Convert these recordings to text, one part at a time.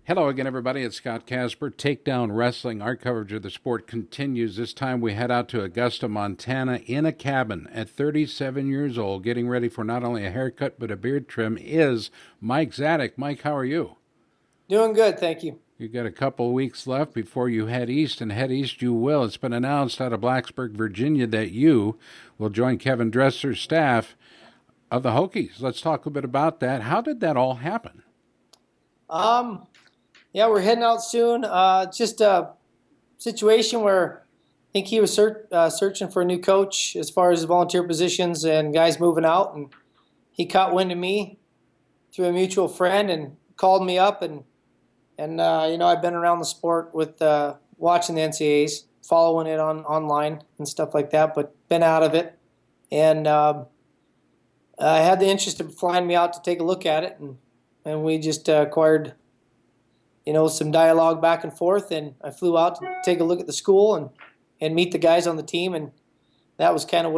Hello again, everybody. It's Scott Casper. Takedown Wrestling. Our coverage of the sport continues. This time we head out to Augusta, Montana in a cabin at 37 years old, getting ready for not only a haircut but a beard trim, is Mike Zadick. Mike, how are you? Doing good, thank you. You've got a couple weeks left before you head east, and head east you will. It's been announced out of Blacksburg, Virginia, that you will join Kevin Dresser's staff of the Hokies. Let's talk a bit about that. How did that all happen? Um, yeah, we're heading out soon. Just a situation where I think he was searching for a new coach as far as volunteer positions and guys moving out, and he caught wind of me through a mutual friend and called me up, and I've been around the sport with watching the NCAAs, following it online and stuff like that, but been out of it, and I had the interest of flying me out to take a look at it, and we just acquired some dialogue back and forth, and I flew out to take a look at the school and meet the guys on the team, and that was kind of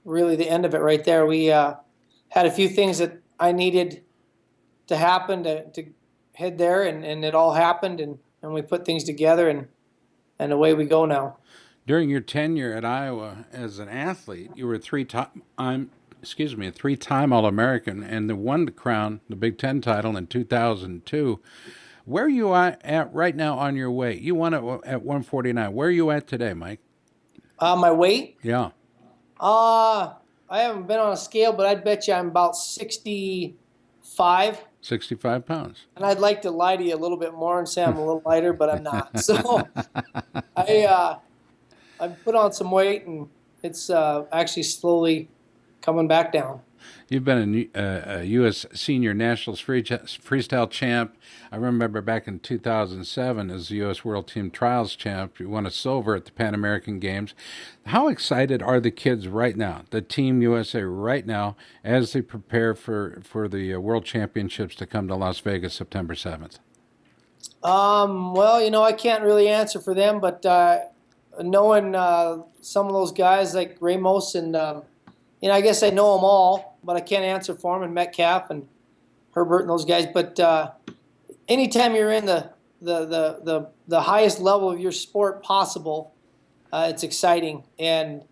really the end of it right there. We had a few things that I needed to happen to head there, and it all happened, and we put things together, and away we go now. During your tenure at Iowa as an athlete, you were a three-time All-American and won the crown, the Big Ten title in 2002. Where are you at right now on your weight? You won it at 149. Where are you at today, Mike? My weight? Yeah. I haven't been on a scale, but I'd bet you I'm about 65. 65 pounds. And I'd like to lie to you a little bit more and say I'm a little lighter, but I'm not. So I've put on some weight, and it's actually slowly coming back down. You've been a U.S. Senior Nationals freestyle champ. I remember back in 2007 as the U.S. World Team Trials champ. You won a silver at the Pan American Games. How excited are the kids right now, the Team USA right now, as they prepare for the World Championships to come to Las Vegas September 7th? Well, I can't really answer for them, but knowing some of those guys like Ramos and I guess I know them all, but I can't answer for them, and Metcalf and Herbert and those guys. But anytime you're in the highest level of your sport possible, it's exciting, and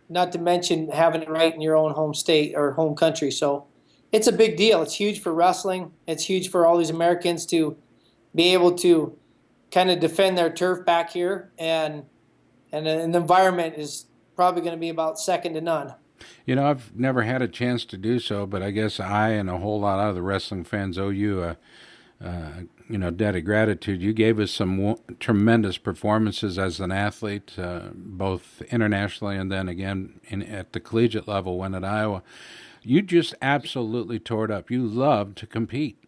not to mention having it right in your own home state or home country. So it's a big deal. It's huge for wrestling. It's huge for all these Americans to be able to kind of defend their turf back here, and the environment is probably going to be about second to none. I've never had a chance to do so, but I guess I and a whole lot of the wrestling fans owe you a debt of gratitude. You gave us some tremendous performances as an athlete, both internationally and then again at the collegiate level when at Iowa. You just absolutely tore it up. You loved to compete.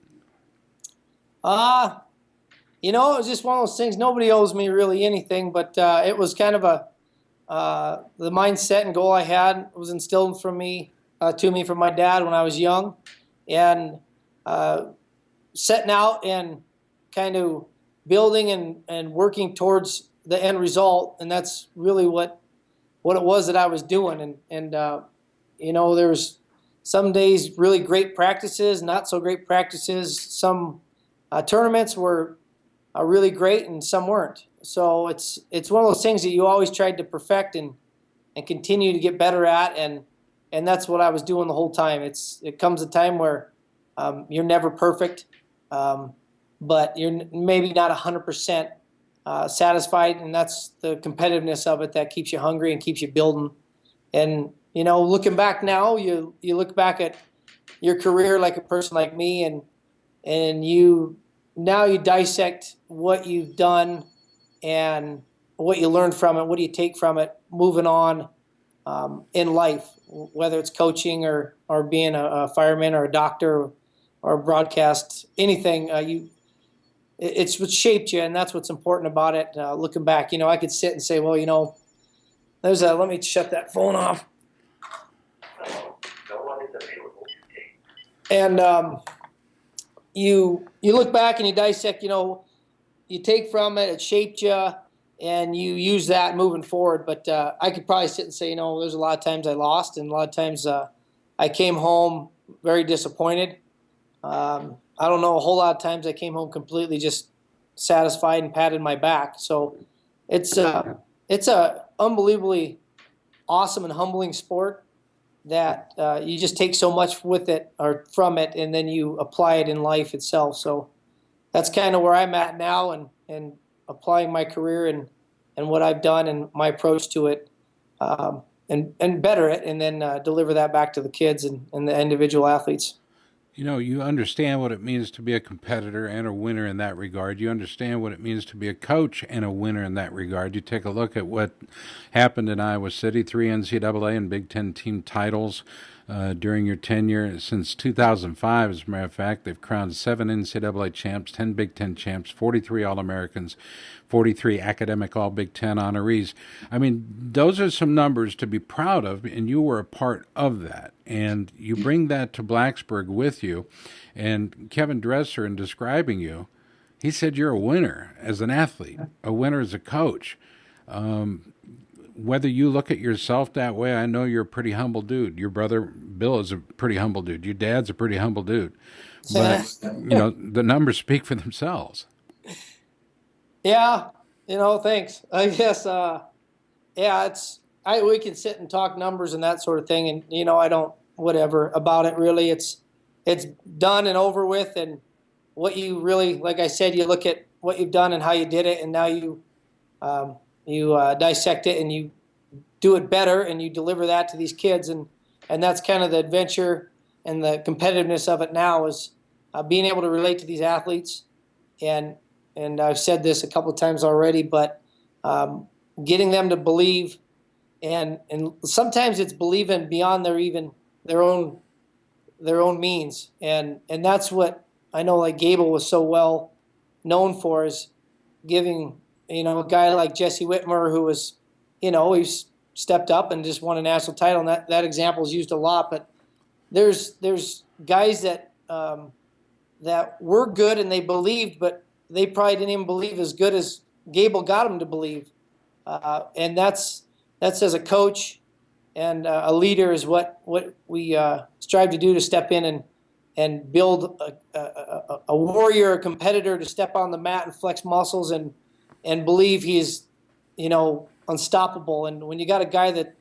It was just one of those things. Nobody owes me really anything, but it was kind of the mindset and goal I had was instilled to me from my dad when I was young, and setting out and kind of building and working towards the end result, and that's really what it was that I was doing. And there was some days really great practices, not so great practices. Some tournaments were really great, and some weren't. So it's one of those things that you always tried to perfect and continue to get better at, and that's what I was doing the whole time. It comes a time where you're never perfect, but you're maybe not 100% satisfied, and that's the competitiveness of it that keeps you hungry and keeps you building. And looking back now, you look back at your career like a person like me, and you dissect what you've done and what you learned from it. What do you take from it moving on in life, whether it's coaching or being a fireman or a doctor or a broadcast, anything. It's what shaped you, and that's what's important about it. Looking back, I could sit and say, well, let me shut that phone off. And you look back and you dissect, you take from it, it shaped you, and you use that moving forward. But I could probably sit and say, there's a lot of times I lost, and a lot of times I came home very disappointed. I don't know, a whole lot of times I came home completely just satisfied and patted my back. So it's a unbelievably awesome and humbling sport that you just take so much with it or from it, and then you apply it in life itself. So that's kind of where I'm at now, and applying my career and what I've done and my approach to it, and better it, and then deliver that back to the kids and the individual athletes. You know, you understand what it means to be a competitor and a winner in that regard. You understand what it means to be a coach and a winner in that regard. You take a look at what happened in Iowa City, 3 NCAA and Big Ten team titles during your tenure. Since 2005, as a matter of fact, they've crowned 7 NCAA champs, 10 Big Ten champs, 43 All-Americans, 43 academic All-Big Ten honorees. I mean, those are some numbers to be proud of, and you were a part of that. And you bring that to Blacksburg with you. And Kevin Dresser, in describing you, he said you're a winner as an athlete, a winner as a coach. Whether you look at yourself that way, I know you're a pretty humble dude. Your brother Bill is a pretty humble dude. Your dad's a pretty humble dude. But, you know, the numbers speak for themselves. Yeah, thanks. I guess, yeah, we can sit and talk numbers and that sort of thing, and I don't whatever about it really. It's done and over with, and what you really, like I said, you look at what you've done and how you did it, and now you dissect it and you do it better, and you deliver that to these kids, and that's kind of the adventure and the competitiveness of it now is being able to relate to these athletes, and I've said this a couple of times already, but getting them to believe, and sometimes it's believing beyond their own means, and that's what I know. Like Gable was so well known for, is giving a guy like Jesse Whitmer, who was he's stepped up and just won a national title, and that example is used a lot. But there's guys that that were good and they believed, but they probably didn't even believe as good as Gable got them to believe. And that's as a coach and a leader is what we strive to do, to step in and build a warrior, a competitor, to step on the mat and flex muscles and believe he's unstoppable. And when you got a guy that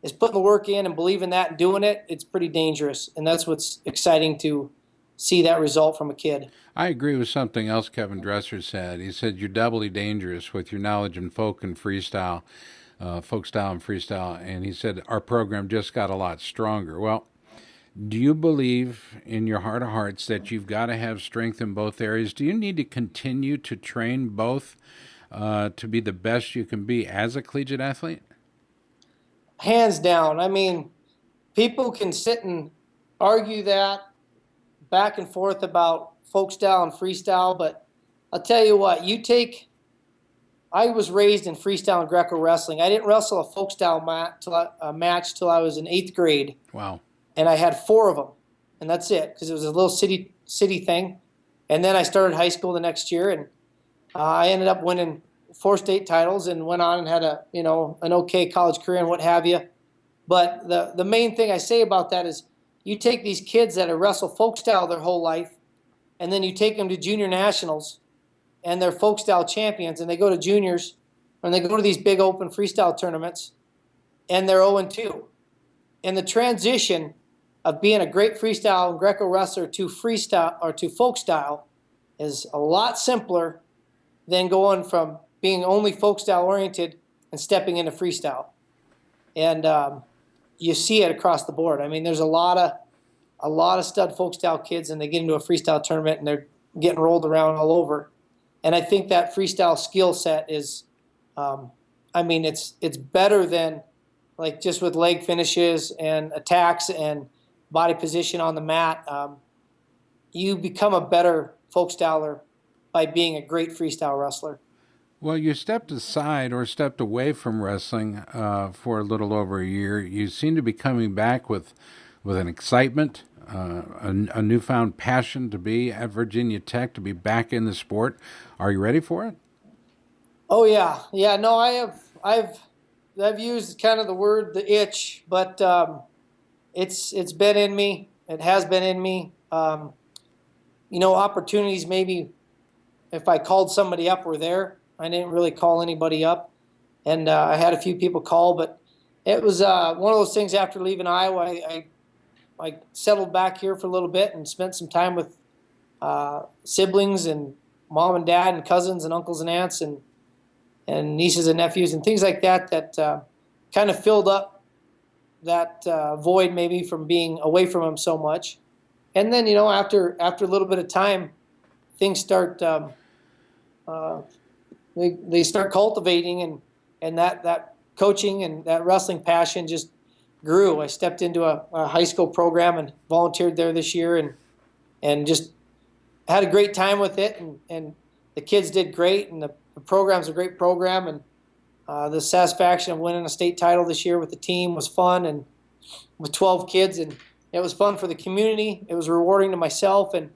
is putting the work in and believing that and doing it, it's pretty dangerous. And that's what's exciting to see that result from a kid. I agree with something else Kevin Dresser said. He said you're doubly dangerous with your knowledge in folk and freestyle, folk style and freestyle. And he said our program just got a lot stronger. Well, do you believe in your heart of hearts that you've got to have strength in both areas? Do you need to continue to train both to be the best you can be as a collegiate athlete? Hands down. I mean, people can sit and argue that back and forth about folk style and freestyle, but I'll tell you what, I was raised in freestyle and Greco wrestling. I didn't wrestle a folk style match till I was in 8th grade. Wow. And I had 4 of them, and that's it, because it was a little city thing. And then I started high school the next year, and I ended up winning 4 state titles and went on and had an okay college career and what have you. But the main thing I say about that is you take these kids that have wrestled folk style their whole life, and then you take them to junior nationals, and they're folk style champions, and they go to juniors, and they go to these big open freestyle tournaments, and they're 0-2. And the transition of being a great freestyle and Greco wrestler to freestyle or to folk style is a lot simpler than going from being only folk style oriented and stepping into freestyle. And you see it across the board. I mean, there's a lot of stud folk style kids, and they get into a freestyle tournament and they're getting rolled around all over. And I think that freestyle skill set is, it's better than like just with leg finishes and attacks and body position on the mat. You become a better folk styler by being a great freestyle wrestler. Well, you stepped aside or stepped away from wrestling for a little over a year. You seem to be coming back with an excitement, a newfound passion to be at Virginia Tech, to be back in the sport. Are you ready for it? Oh yeah, yeah. No, I've used kind of the word the itch, but it's been in me. It has been in me. opportunities maybe if I called somebody up were there. I didn't really call anybody up, and I had a few people call, but it was one of those things. After leaving Iowa, I settled back here for a little bit and spent some time with siblings and mom and dad and cousins and uncles and aunts and nieces and nephews and things like that kind of filled up that void maybe from being away from them so much. And then after a little bit of time, things start they start cultivating, and that coaching and that wrestling passion just grew. I stepped into a high school program and volunteered there this year, and just had a great time with it, and the kids did great, and the program's a great program, and the satisfaction of winning a state title this year with the team was fun, and with 12 kids, and it was fun for the community. It was rewarding to myself, and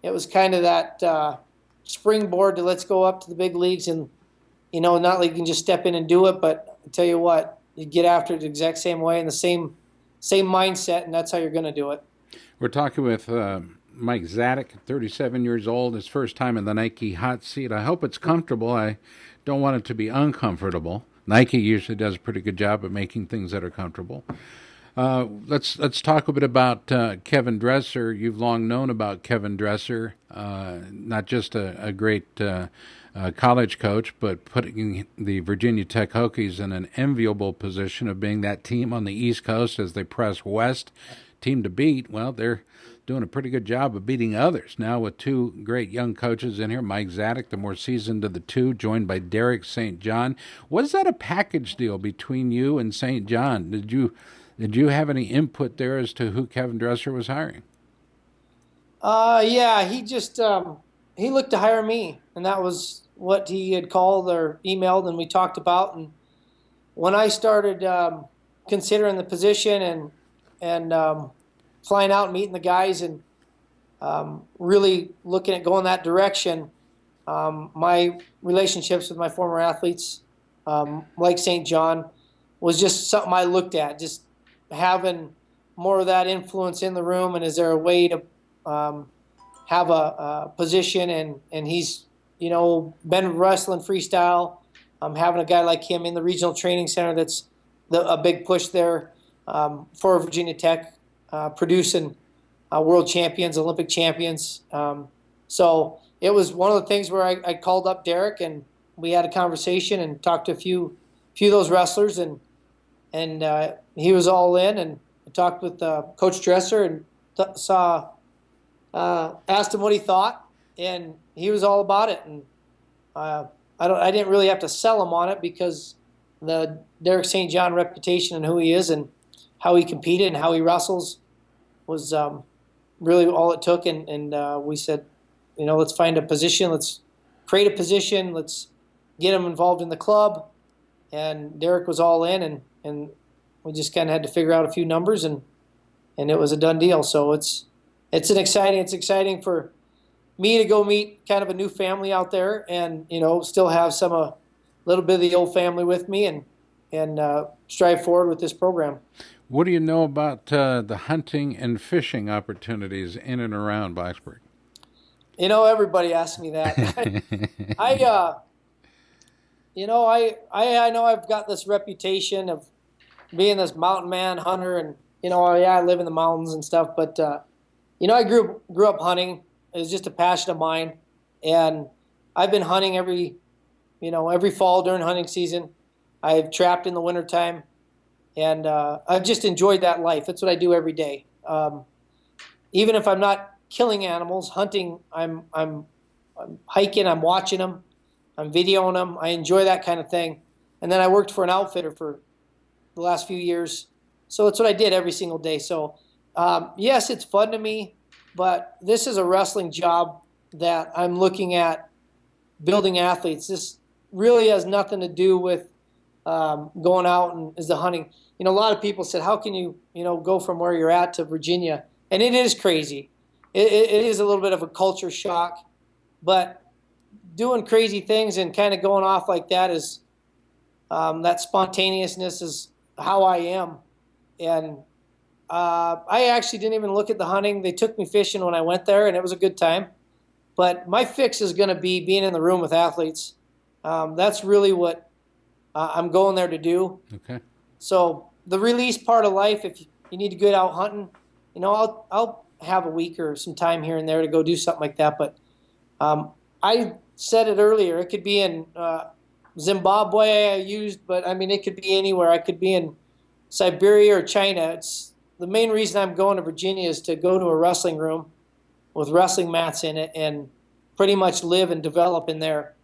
it was kind of that springboard to let's go up to the big leagues, and not like you can just step in and do it, but I tell you what, you get after it the exact same way and the same mindset, and that's how you're going to do it. We're talking with Mike Zadick, 37 years old, his first time in the Nike hot seat. I hope it's comfortable. I don't want it to be uncomfortable. Nike usually does a pretty good job of making things that are comfortable. Let's talk a bit about Kevin Dresser. You've long known about Kevin Dresser, not just a great college coach, but putting the Virginia Tech Hokies in an enviable position of being that team on the East Coast as they press west. Team to beat. Well, they're doing a pretty good job of beating others now with two great young coaches in here. Mike Zadick, the more seasoned of the two, joined by Derek St. John. Was that a package deal between you and St. John? Did you have any input there as to who Kevin Dresser was hiring? Yeah, he just he looked to hire me, and that was what he had called or emailed, and we talked about. And when I started considering the position and flying out and meeting the guys and really looking at going that direction, my relationships with my former athletes, like St. John, was just something I looked at, just having more of that influence in the room, and is there a way to have a position, and he's been wrestling freestyle, having a guy like him in the regional training center, that's a big push there for Virginia Tech, producing world champions, Olympic champions. So it was one of the things where I called up Derek, and we had a conversation and talked to a few of those wrestlers, and he was all in, and I talked with Coach Dresser and asked him what he thought, and he was all about it. And I didn't really have to sell him on it, because the Derek St. John reputation and who he is and how he competed and how he wrestles was really all it took. And we said, let's find a position, let's create a position, let's get him involved in the club. And Derek was all in, and we just kind of had to figure out a few numbers, and it was a done deal. So it's exciting for me to go meet kind of a new family out there, and still have a little bit of the old family with me, and strive forward with this program. What do you know about the hunting and fishing opportunities in and around Blacksburg? Everybody asks me that. I know I've got this reputation of being this mountain man hunter, and I live in the mountains and stuff, but I grew up hunting. It was just a passion of mine, and I've been hunting every fall during hunting season. I've trapped in the wintertime, and I've just enjoyed that life. That's what I do every day. Even if I'm not killing animals, hunting, I'm hiking, I'm watching them, I'm videoing them. I enjoy that kind of thing. And then I worked for an outfitter for the last few years, so that's what I did every single day. So yes, it's fun to me, but this is a wrestling job that I'm looking at building athletes. This really has nothing to do with going out and is the hunting. A lot of people said, how can you, go from where you're at to Virginia? And it is crazy. It is a little bit of a culture shock, but doing crazy things and kind of going off like that is, that spontaneousness is how I am. And I actually didn't even look at the hunting. They took me fishing when I went there, and it was a good time. But my fix is going to be being in the room with athletes. That's really what I'm going there to do. Okay. So the release part of life, if you need to get out hunting, I'll have a week or some time here and there to go do something like that. But I said it earlier, it could be in Zimbabwe I used, but I mean, it could be anywhere. I could be in Siberia or China. It's the main reason I'm going to Virginia is to go to a wrestling room with wrestling mats in it and pretty much live and develop in there.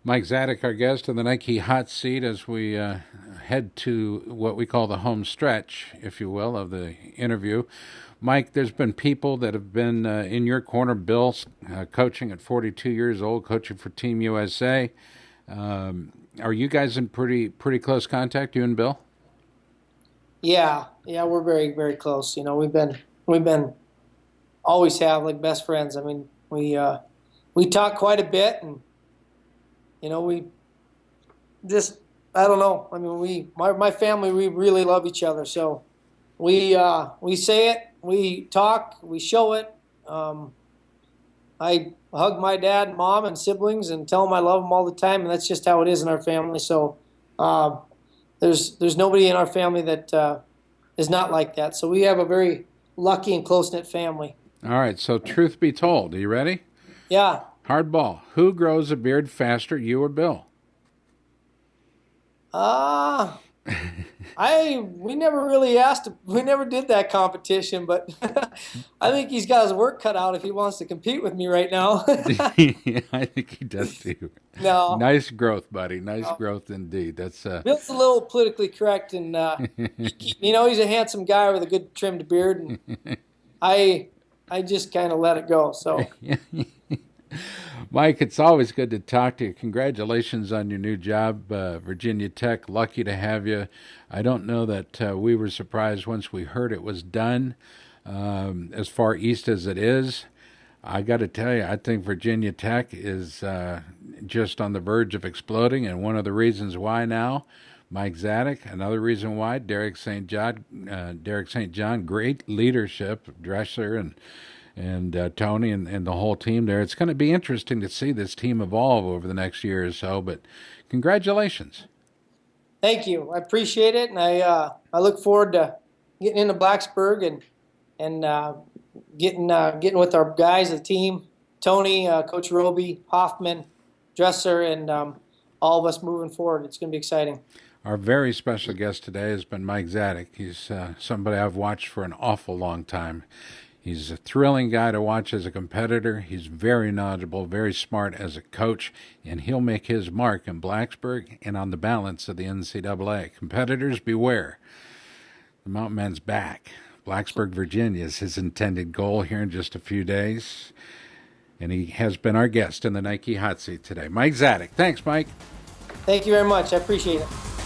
Mike Zadick, our guest in the Nike Hot Seat, as we head to what we call the home stretch, if you will, of the interview. Mike, there's been people that have been in your corner. Bill, coaching at 42 years old, coaching for Team USA. Are you guys in pretty close contact, you and Bill? Yeah, we're very, very close. We've been always have like best friends. I mean, we talk quite a bit, and we just, I don't know. I mean, my family, we really love each other. So we say it, we talk, we show it. I hug my dad, mom, and siblings, and tell them I love them all the time, and that's just how it is in our family. So there's nobody in our family that is not like that. So we have a very lucky and close-knit family. All right, so truth be told, are you ready? Yeah. Hardball. Who grows a beard faster, you or Bill? We never really asked. We never did that competition, but I think he's got his work cut out if he wants to compete with me right now. I think he does too. No. Nice growth, buddy. Nice growth indeed. That's Bill's a little politically correct, and he's a handsome guy with a good trimmed beard, and I just kind of let it go. So. Mike, it's always good to talk to you. Congratulations on your new job, Virginia Tech. Lucky to have you. I don't know that we were surprised once we heard it was done, as far east as it is. I got to tell you, I think Virginia Tech is just on the verge of exploding, and one of the reasons why now, Mike Zadick. Another reason why, Derek St. John, great leadership, Dresser and Tony and the whole team there. It's going to be interesting to see this team evolve over the next year or so, but congratulations. Thank you. I appreciate it, and I look forward to getting into Blacksburg and getting with our guys, the team, Tony, Coach Roby, Hoffman, Dresser, and all of us moving forward. It's going to be exciting. Our very special guest today has been Mike Zadick. He's somebody I've watched for an awful long time. He's a thrilling guy to watch as a competitor. He's very knowledgeable, very smart as a coach, and he'll make his mark in Blacksburg and on the balance of the NCAA. Competitors, beware. The Mountain Man's back. Blacksburg, Virginia is his intended goal here in just a few days. And he has been our guest in the Nike Hot Seat today. Mike Zadick. Thanks, Mike. Thank you very much. I appreciate it.